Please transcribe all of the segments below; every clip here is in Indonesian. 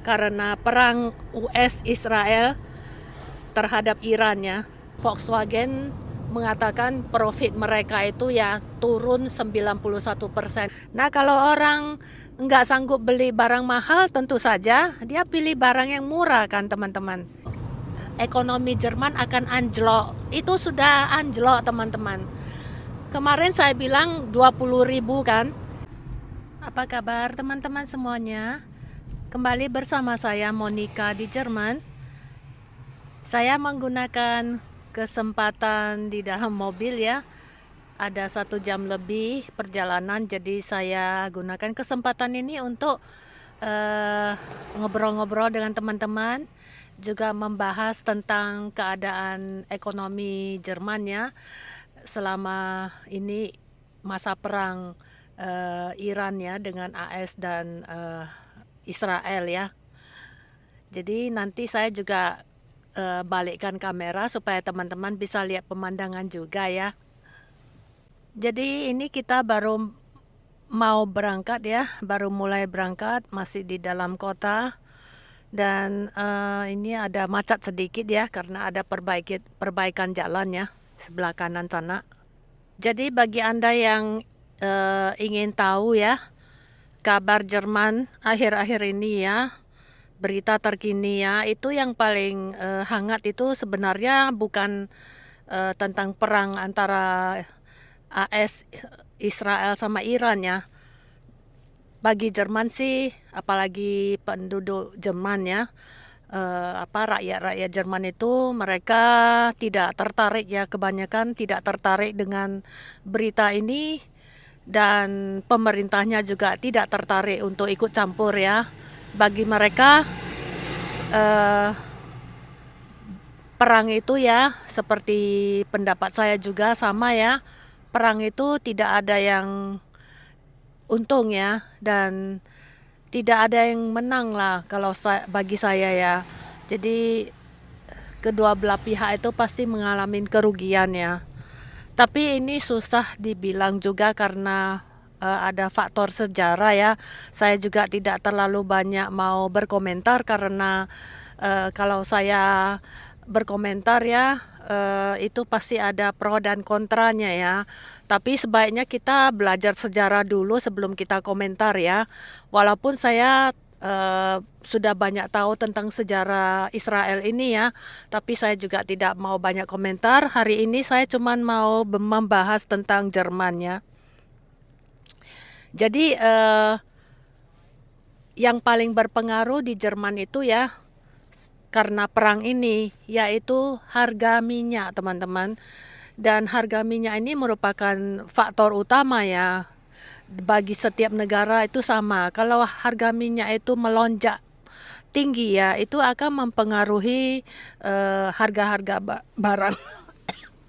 karena perang US Israel terhadap Iran ya. Volkswagen mengatakan profit mereka itu ya turun 91%. Nah, kalau orang nggak sanggup beli barang mahal, tentu saja dia pilih barang yang murah kan teman-teman. Ekonomi Jerman akan anjlok. Itu sudah anjlok teman-teman. Kemarin saya bilang 20.000 kan. Apa kabar teman-teman semuanya? Kembali bersama saya Monica di Jerman. Saya menggunakan kesempatan di dalam mobil ya. Ada 1 jam lebih perjalanan, jadi saya gunakan kesempatan ini untuk ngobrol-ngobrol dengan teman-teman, juga membahas tentang keadaan ekonomi Jerman ya selama ini masa perang Iran ya dengan AS dan Israel ya. Jadi nanti saya juga balikkan kamera supaya teman-teman bisa lihat pemandangan juga ya. Jadi ini kita baru mau berangkat ya, baru mulai berangkat, masih di dalam kota. Dan ini ada macet sedikit ya karena ada perbaikan jalan ya sebelah kanan sana. Jadi bagi Anda yang ingin tahu ya kabar Jerman akhir-akhir ini ya, berita terkini ya, itu yang paling hangat itu sebenarnya bukan tentang perang antara AS Israel sama Iran ya. Bagi Jerman sih, apalagi penduduk Jerman ya, rakyat-rakyat Jerman itu mereka tidak tertarik ya, kebanyakan tidak tertarik dengan berita ini, dan pemerintahnya juga tidak tertarik untuk ikut campur ya. Bagi mereka perang itu ya, seperti pendapat saya juga sama ya, perang itu tidak ada yang untung ya, dan tidak ada yang menang lah kalau bagi saya ya. Jadi kedua belah pihak itu pasti mengalami kerugian ya. Tapi ini susah dibilang juga karena ada faktor sejarah ya. Saya juga tidak terlalu banyak mau berkomentar karena kalau saya berkomentar ya itu pasti ada pro dan kontranya ya. Tapi sebaiknya kita belajar sejarah dulu sebelum kita komentar ya. Walaupun saya sudah banyak tahu tentang sejarah Israel ini ya, tapi saya juga tidak mau banyak komentar. Hari ini saya cuma mau membahas tentang Jerman ya. Jadi yang paling berpengaruh di Jerman itu ya karena perang ini yaitu harga minyak teman-teman. Dan harga minyak ini merupakan faktor utama ya. Bagi setiap negara itu sama. Kalau harga minyak itu melonjak tinggi ya, itu akan mempengaruhi harga-harga barang.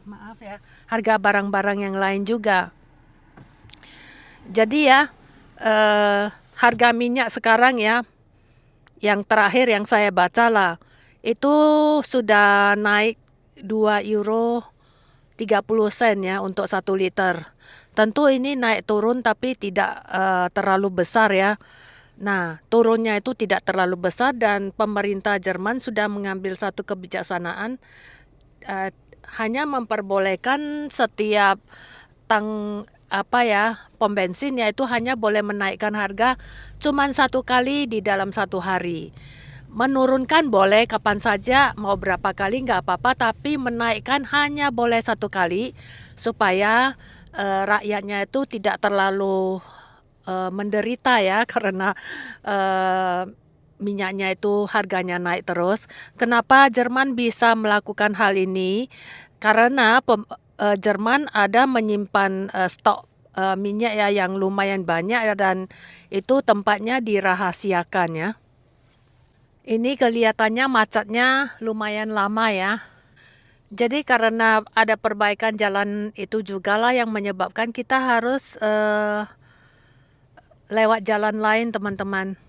Maaf ya, harga barang-barang yang lain juga. Jadi ya, harga minyak sekarang ya, yang terakhir yang saya baca lah, itu sudah naik 2 euro 30 sen ya untuk 1 liter. Tentu ini naik turun tapi tidak terlalu besar ya. Nah, turunnya itu tidak terlalu besar dan pemerintah Jerman sudah mengambil satu kebijaksanaan, hanya memperbolehkan setiap pom bensin yaitu hanya boleh menaikkan harga cuman 1 kali di dalam 1 hari. Menurunkan boleh kapan saja, mau berapa kali nggak apa-apa, tapi menaikkan hanya boleh 1 kali supaya rakyatnya itu tidak terlalu menderita ya karena minyaknya itu harganya naik terus. Kenapa Jerman bisa melakukan hal ini? Karena Jerman ada menyimpan stok minyak ya yang lumayan banyak ya, dan itu tempatnya dirahasiakan ya. Ini kelihatannya macetnya lumayan lama ya. Jadi karena ada perbaikan jalan itu juga lah yang menyebabkan kita harus lewat jalan lain teman-teman.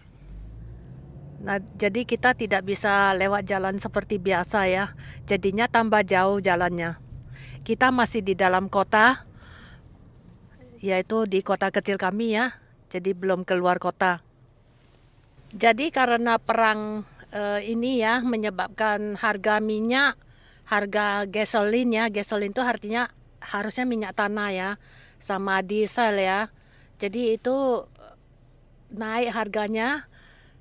Nah, jadi kita tidak bisa lewat jalan seperti biasa ya. Jadinya tambah jauh jalannya. Kita masih di dalam kota, yaitu di kota kecil kami ya. Jadi belum keluar kota. Jadi karena perang ini ya menyebabkan harga minyak, harga gasolin ya, gasolin itu artinya harusnya minyak tanah ya, sama diesel ya. Jadi itu naik harganya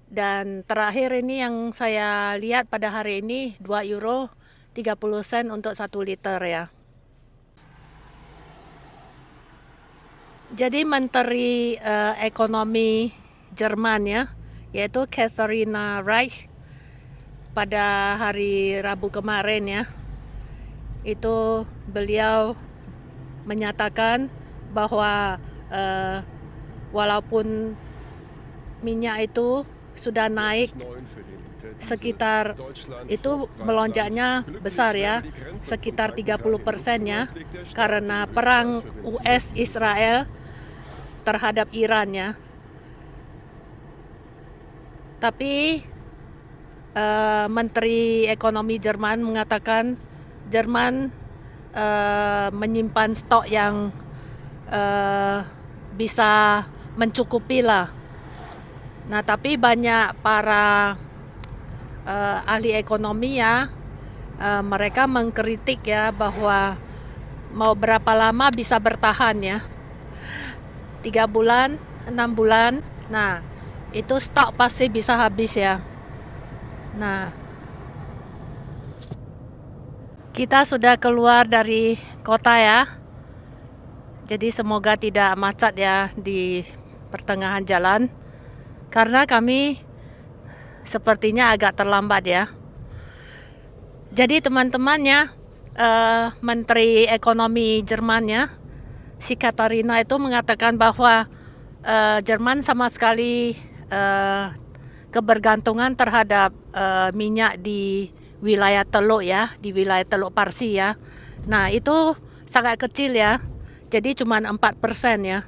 dan terakhir ini yang saya lihat pada hari ini 2 euro 30 sen untuk 1 liter ya. Jadi Menteri Ekonomi Jerman ya, yaitu Katharina Reich pada hari Rabu kemarin ya, itu beliau menyatakan bahwa walaupun minyak itu sudah naik sekitar, itu melonjaknya besar ya, sekitar 30% ya, karena perang US Israel terhadap Iran ya. Tapi Menteri Ekonomi Jerman mengatakan Jerman menyimpan stok yang bisa mencukupi lah. Nah, tapi banyak para ahli ekonomi ya, mereka mengkritik ya bahwa mau berapa lama bisa bertahan ya, 3 bulan, 6 bulan. Nah, itu stok pasti bisa habis ya. Nah, kita sudah keluar dari kota ya, jadi semoga tidak macet ya di pertengahan jalan, karena kami sepertinya agak terlambat ya. Jadi teman-temannya, Menteri Ekonomi Jerman ya, si Katharina itu mengatakan bahwa Jerman sama sekali kebergantungan terhadap minyak di wilayah Teluk ya, di wilayah Teluk Parsi ya. Nah, itu sangat kecil ya, jadi cuma 4% ya,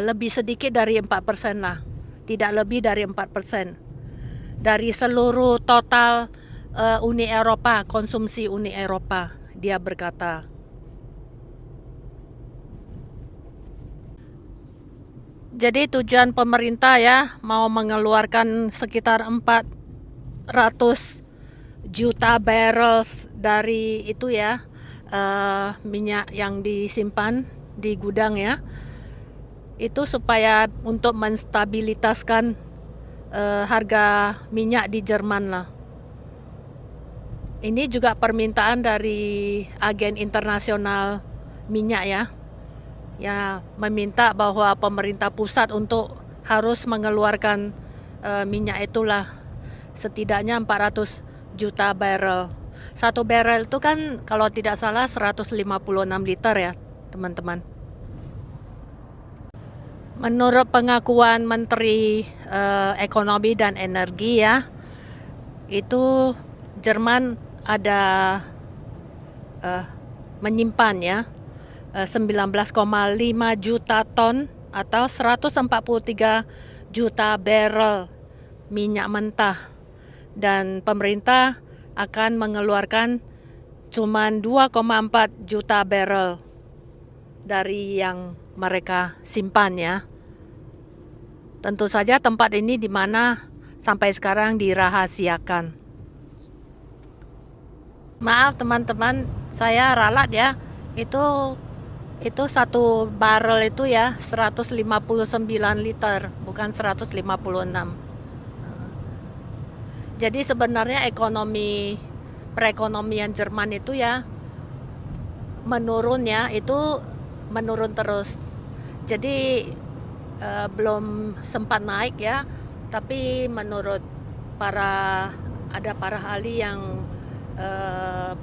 lebih sedikit dari 4% lah, tidak lebih dari 4% dari seluruh total Uni Eropa, konsumsi Uni Eropa, dia berkata. Jadi tujuan pemerintah ya mau mengeluarkan sekitar 400 juta barrel dari itu ya, minyak yang disimpan di gudang ya, itu supaya untuk menstabilitaskan harga minyak di Jerman lah. Ini juga permintaan dari agen internasional minyak ya, meminta bahwa pemerintah pusat untuk harus mengeluarkan minyak itulah setidaknya 400 juta barrel. 1 barrel itu kan kalau tidak salah 156 liter ya teman-teman. Menurut pengakuan Menteri Ekonomi dan Energi ya, itu Jerman ada menyimpan ya 19,5 juta ton atau 143 juta barrel minyak mentah, dan pemerintah akan mengeluarkan cuma 2,4 juta barrel dari yang mereka simpan ya. Tentu saja tempat ini di mana sampai sekarang dirahasiakan. Maaf teman-teman, saya ralat ya. Itu 1 barrel itu ya 159 liter, bukan 156. Jadi sebenarnya perekonomian Jerman itu ya menurun ya, itu menurun terus. Jadi belum sempat naik ya, tapi menurut ada para ahli yang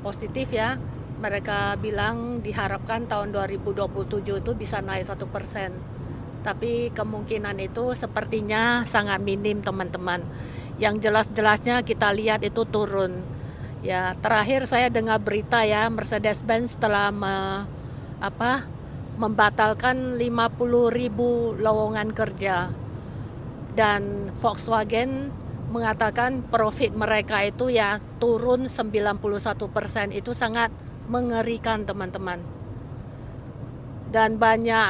positif ya, mereka bilang diharapkan tahun 2027 itu bisa naik 1%. Tapi kemungkinan itu sepertinya sangat minim teman-teman. Yang jelas-jelasnya kita lihat itu turun. Ya, terakhir saya dengar berita ya, Mercedes-Benz telah membatalkan 50.000 lowongan kerja. Dan Volkswagen mengatakan profit mereka itu ya turun 91%. Itu sangat mengerikan teman-teman. Dan banyak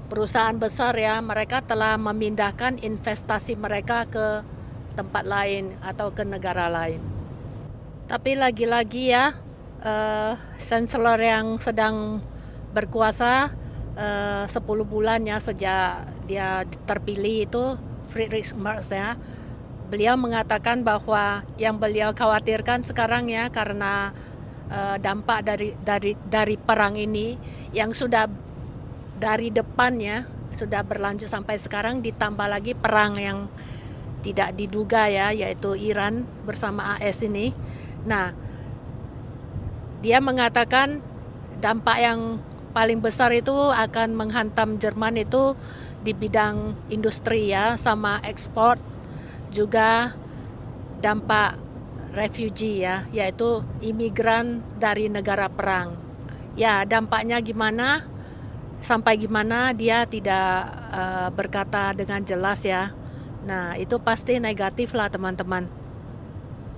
perusahaan besar ya, mereka telah memindahkan investasi mereka ke tempat lain atau ke negara lain. Tapi lagi-lagi ya, Chancellor yang sedang berkuasa 10 bulan ya sejak dia terpilih itu, Friedrich Merz ya, beliau mengatakan bahwa yang beliau khawatirkan sekarang ya karena dampak dari perang ini yang sudah dari depannya sudah berlanjut sampai sekarang, ditambah lagi perang yang tidak diduga ya, yaitu Iran bersama AS ini. Nah, dia mengatakan dampak yang paling besar itu akan menghantam Jerman itu di bidang industri ya, sama ekspor, juga dampak refugee ya, yaitu imigran dari negara perang. Ya, dampaknya gimana, sampai gimana dia tidak berkata dengan jelas ya. Nah, itu pasti negatif lah teman-teman.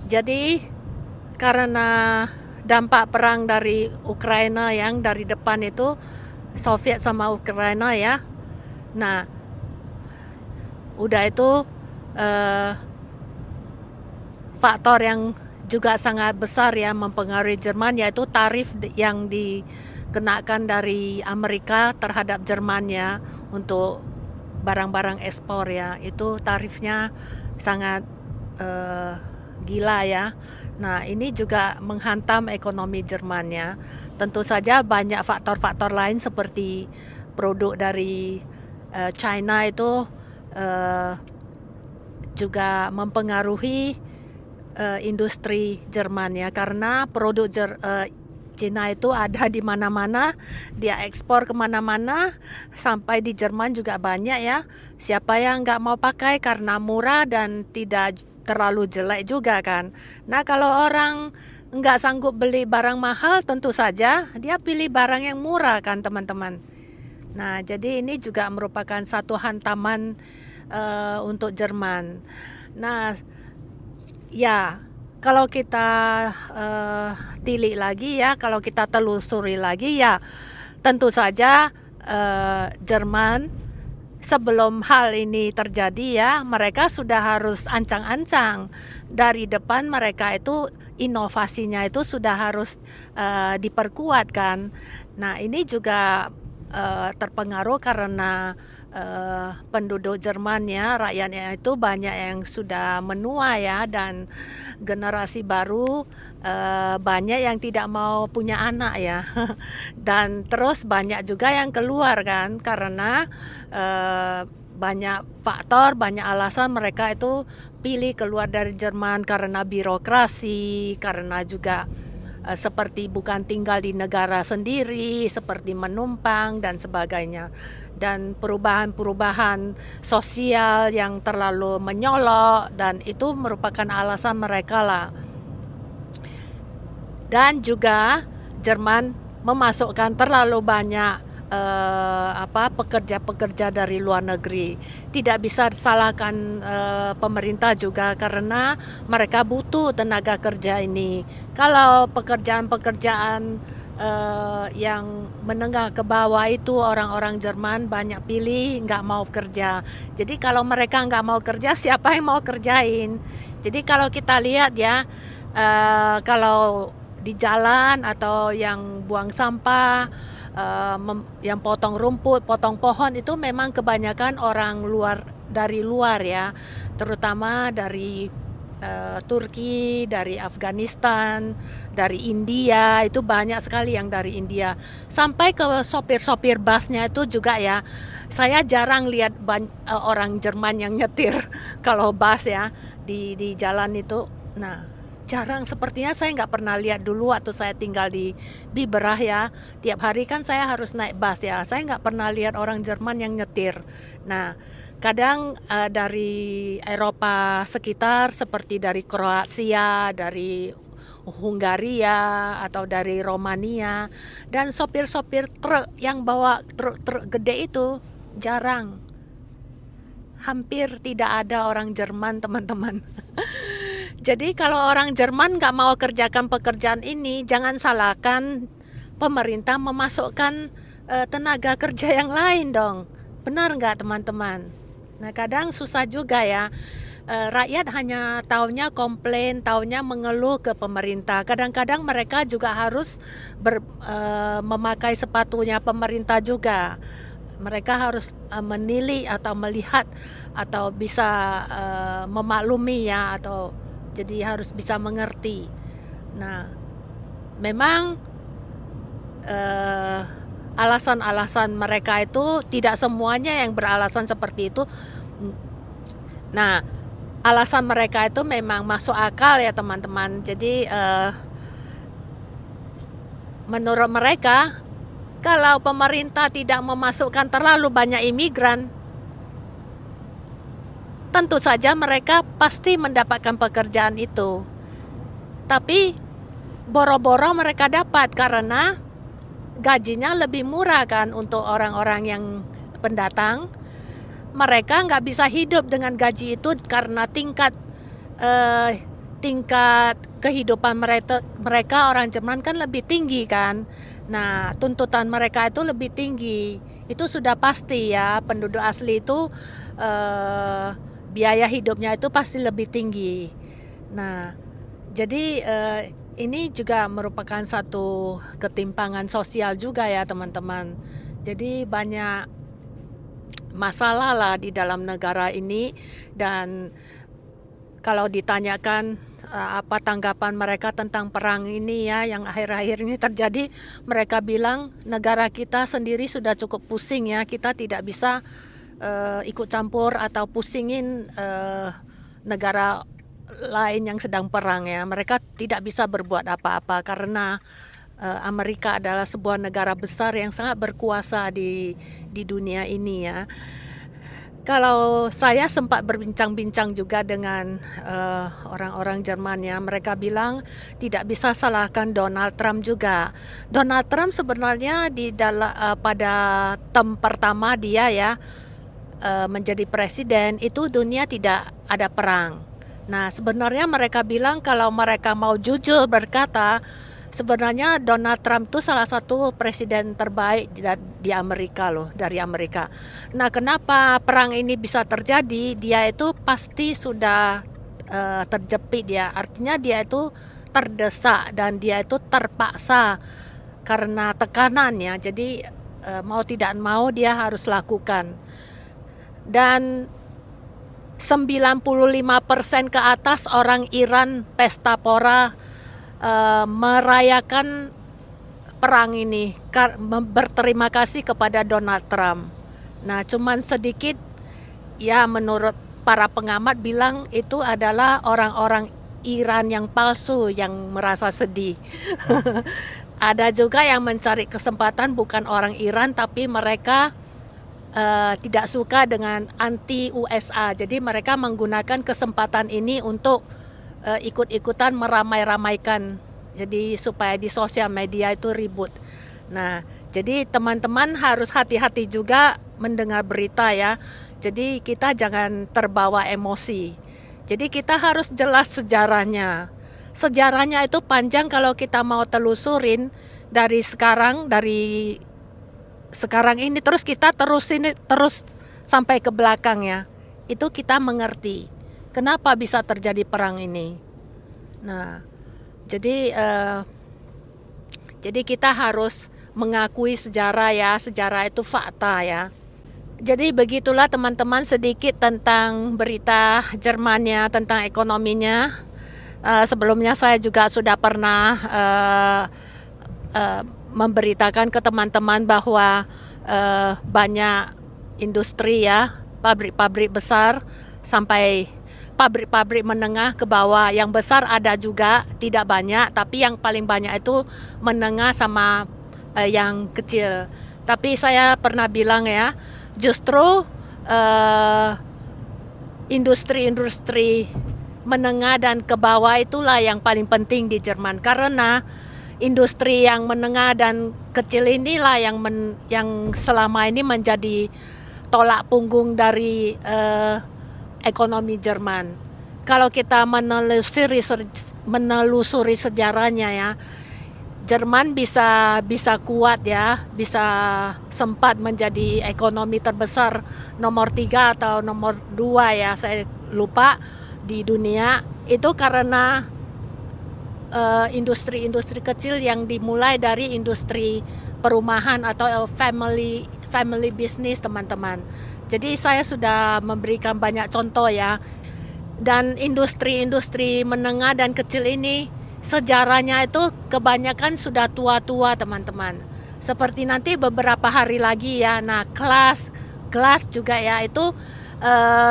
Jadi karena dampak perang dari Ukraina yang dari depan itu Soviet sama Ukraina ya. Nah, udah itu faktor yang juga sangat besar ya mempengaruhi Jerman, yaitu tarif yang dikenakan dari Amerika terhadap Jerman ya untuk barang-barang ekspor ya. Itu tarifnya sangat gila ya. Nah, ini juga menghantam ekonomi Jerman ya. Tentu saja banyak faktor-faktor lain seperti produk dari China itu juga mempengaruhi industri Jerman ya, karena produk Cina itu ada di mana-mana, dia ekspor kemana-mana, sampai di Jerman juga banyak ya. Siapa yang nggak mau pakai karena murah dan tidak terlalu jelek juga kan. Nah, kalau orang nggak sanggup beli barang mahal, tentu saja dia pilih barang yang murah kan teman-teman. Nah, jadi ini juga merupakan satu hantaman untuk Jerman. Nah, ya, kalau kita tilik lagi ya, kalau kita telusuri lagi ya, tentu saja Jerman sebelum hal ini terjadi ya, mereka sudah harus ancang-ancang dari depan, mereka itu inovasinya itu sudah harus diperkuat kan. Nah, ini juga terpengaruh karena penduduk Jerman ya, rakyatnya itu banyak yang sudah menua ya, dan generasi baru banyak yang tidak mau punya anak ya. Dan terus banyak juga yang keluar kan, karena banyak faktor, banyak alasan mereka itu pilih keluar dari Jerman, karena birokrasi, karena juga seperti bukan tinggal di negara sendiri, seperti menumpang dan sebagainya, dan perubahan-perubahan sosial yang terlalu menyolok, dan itu merupakan alasan mereka lah. Dan juga Jerman memasukkan terlalu banyak pekerja-pekerja dari luar negeri. Tidak bisa disalahkan pemerintah juga, karena mereka butuh tenaga kerja ini. Kalau pekerjaan-pekerjaan yang menengah ke bawah itu orang-orang Jerman banyak pilih nggak mau kerja. Jadi kalau mereka nggak mau kerja, siapa yang mau kerjain? Jadi kalau kita lihat ya, kalau di jalan atau yang buang sampah, yang potong rumput, potong pohon, itu memang kebanyakan orang dari luar ya, terutama dari Turki, dari Afghanistan, dari India, itu banyak sekali yang dari India. Sampai ke sopir-sopir busnya itu juga ya, saya jarang lihat orang Jerman yang nyetir kalau bus ya di jalan itu. Nah, jarang, sepertinya saya nggak pernah lihat dulu waktu saya tinggal di Biberach ya. Tiap hari kan saya harus naik bus ya. Saya nggak pernah lihat orang Jerman yang nyetir. Nah, kadang dari Eropa sekitar seperti dari Kroasia, dari Hungaria, atau dari Romania, dan sopir-sopir truk yang bawa truk gede itu jarang. Hampir tidak ada orang Jerman teman-teman. Jadi kalau orang Jerman nggak mau kerjakan pekerjaan ini, jangan salahkan pemerintah memasukkan tenaga kerja yang lain dong. Benar nggak teman-teman? Nah, kadang susah juga ya. Rakyat hanya taunya komplain, taunya mengeluh ke pemerintah. Kadang-kadang mereka juga harus memakai sepatunya pemerintah juga. Mereka harus menilai atau melihat atau bisa memaklumi ya, atau jadi harus bisa mengerti. Nah, memang alasan-alasan mereka itu tidak semuanya yang beralasan seperti itu. Nah, alasan mereka itu memang masuk akal ya teman-teman. Jadi menurut mereka, kalau pemerintah tidak memasukkan terlalu banyak imigran, tentu saja mereka pasti mendapatkan pekerjaan itu. Tapi boro-boro mereka dapat karena gajinya lebih murah kan untuk orang-orang yang pendatang. Mereka nggak bisa hidup dengan gaji itu karena tingkat kehidupan mereka orang Jerman kan lebih tinggi kan. Nah, tuntutan mereka itu lebih tinggi. Itu sudah pasti ya, penduduk asli itu biaya hidupnya itu pasti lebih tinggi. Nah, jadi ini juga merupakan satu ketimpangan sosial juga ya teman-teman. Jadi banyak masalah lah di dalam negara ini, dan kalau ditanyakan apa tanggapan mereka tentang perang ini ya yang akhir-akhir ini terjadi, mereka bilang negara kita sendiri sudah cukup pusing ya, kita tidak bisa ikut campur atau pusingin negara lain yang sedang perang ya. Mereka tidak bisa berbuat apa-apa karena Amerika adalah sebuah negara besar yang sangat berkuasa di dunia ini ya. Kalau saya sempat berbincang-bincang juga dengan orang-orang Jerman ya, mereka bilang tidak bisa salahkan Donald Trump juga. Donald Trump sebenarnya pada term pertama dia ya menjadi presiden itu dunia tidak ada perang. Nah, sebenarnya mereka bilang kalau mereka mau jujur berkata, sebenarnya Donald Trump itu salah satu presiden terbaik di Amerika loh, dari Amerika. Nah, kenapa perang ini bisa terjadi? Dia itu pasti sudah terjepit ya. Artinya dia itu terdesak dan dia itu terpaksa karena tekanannya. Jadi mau tidak mau dia harus lakukan. Dan 95% ke atas orang Iran pesta pora merayakan perang ini, berterima kasih kepada Donald Trump. Nah, cuman sedikit ya menurut para pengamat bilang itu adalah orang-orang Iran yang palsu yang merasa sedih. Ada juga yang mencari kesempatan bukan orang Iran tapi mereka tidak suka dengan anti USA. Jadi mereka menggunakan kesempatan ini untuk ikut-ikutan meramai-ramaikan. Jadi supaya di sosial media itu ribut. Nah, jadi teman-teman harus hati-hati juga mendengar berita ya. Jadi kita jangan terbawa emosi. Jadi kita harus jelas sejarahnya. Sejarahnya itu panjang kalau kita mau telusurin dari sekarang ini terus kita terus sampai ke belakang ya. Itu kita mengerti kenapa bisa terjadi perang ini. Nah, jadi kita harus mengakui sejarah ya, sejarah itu fakta ya. Jadi begitulah teman-teman sedikit tentang berita Jermannya, tentang ekonominya. Sebelumnya saya juga sudah pernah memberitakan ke teman-teman bahwa banyak industri ya, pabrik-pabrik besar sampai pabrik-pabrik menengah ke bawah. Yang besar ada juga, tidak banyak, tapi yang paling banyak itu menengah sama yang kecil. Tapi saya pernah bilang ya, justru industri-industri menengah dan ke bawah itulah yang paling penting di Jerman, karena industri yang menengah dan kecil inilah yang selama ini menjadi tolak punggung dari ekonomi Jerman. Kalau kita menelusuri sejarahnya ya, Jerman bisa kuat ya, bisa sempat menjadi ekonomi terbesar nomor 3 atau nomor 2 ya, saya lupa, di dunia. Itu karena industri-industri kecil yang dimulai dari industri perumahan atau family business, teman-teman. Jadi saya sudah memberikan banyak contoh ya. Dan industri-industri menengah dan kecil ini sejarahnya itu kebanyakan sudah tua-tua, teman-teman. Seperti nanti beberapa hari lagi ya. Nah, kelas juga ya, itu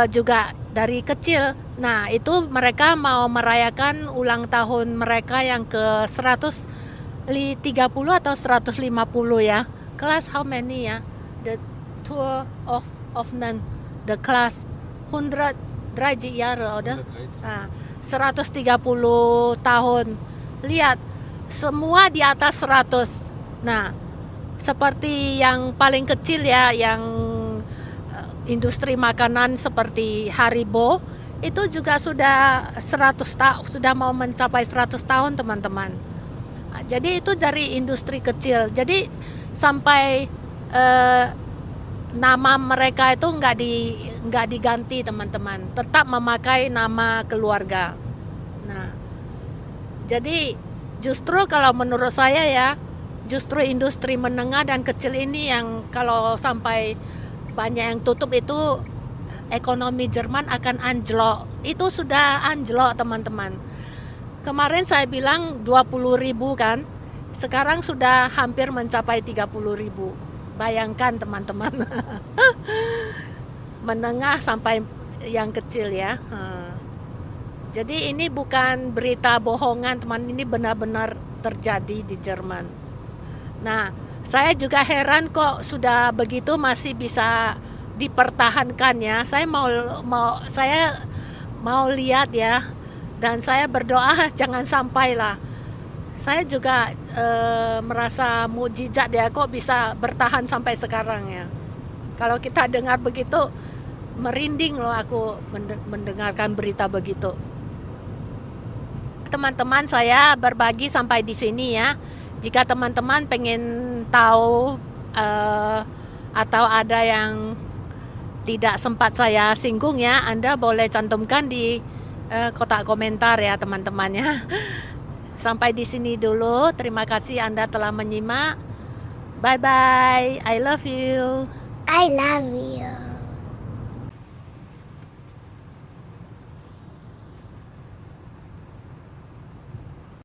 juga dari kecil. Nah, itu mereka mau merayakan ulang tahun mereka yang ke 130 atau 150 ya. Kelas how many ya? The tour of the class 100 Jahre oder? 130 tahun. Lihat, semua di atas 100. Nah, seperti yang paling kecil ya, yang industri makanan seperti Haribo, itu juga sudah 100 tahun, sudah mau mencapai 100 tahun, teman-teman. Jadi itu dari industri kecil. Jadi sampai nama mereka itu nggak diganti, teman-teman, tetap memakai nama keluarga. Nah, jadi justru kalau menurut saya ya, justru industri menengah dan kecil ini yang kalau sampai banyak yang tutup itu ekonomi Jerman akan anjlok. Itu sudah anjlok, teman-teman. Kemarin saya bilang 20.000 kan, sekarang sudah hampir mencapai 30.000. Bayangkan, teman-teman. Menengah sampai yang kecil ya. Jadi ini bukan berita bohongan, teman, ini benar-benar terjadi di Jerman. Nah, saya juga heran kok sudah begitu masih bisa dipertahankan ya. Saya mau lihat ya, dan saya berdoa jangan sampailah. Saya juga merasa mukjizat ya, kok bisa bertahan sampai sekarang ya. Kalau kita dengar begitu, merinding loh aku mendengarkan berita begitu. Teman-teman, saya berbagi sampai di sini ya. Jika teman-teman pengen tahu atau ada yang tidak sempat saya singgung ya, Anda boleh cantumkan di kotak komentar ya, teman-teman ya. Sampai di sini dulu. Terima kasih Anda telah menyimak. Bye bye. I love you. I love you.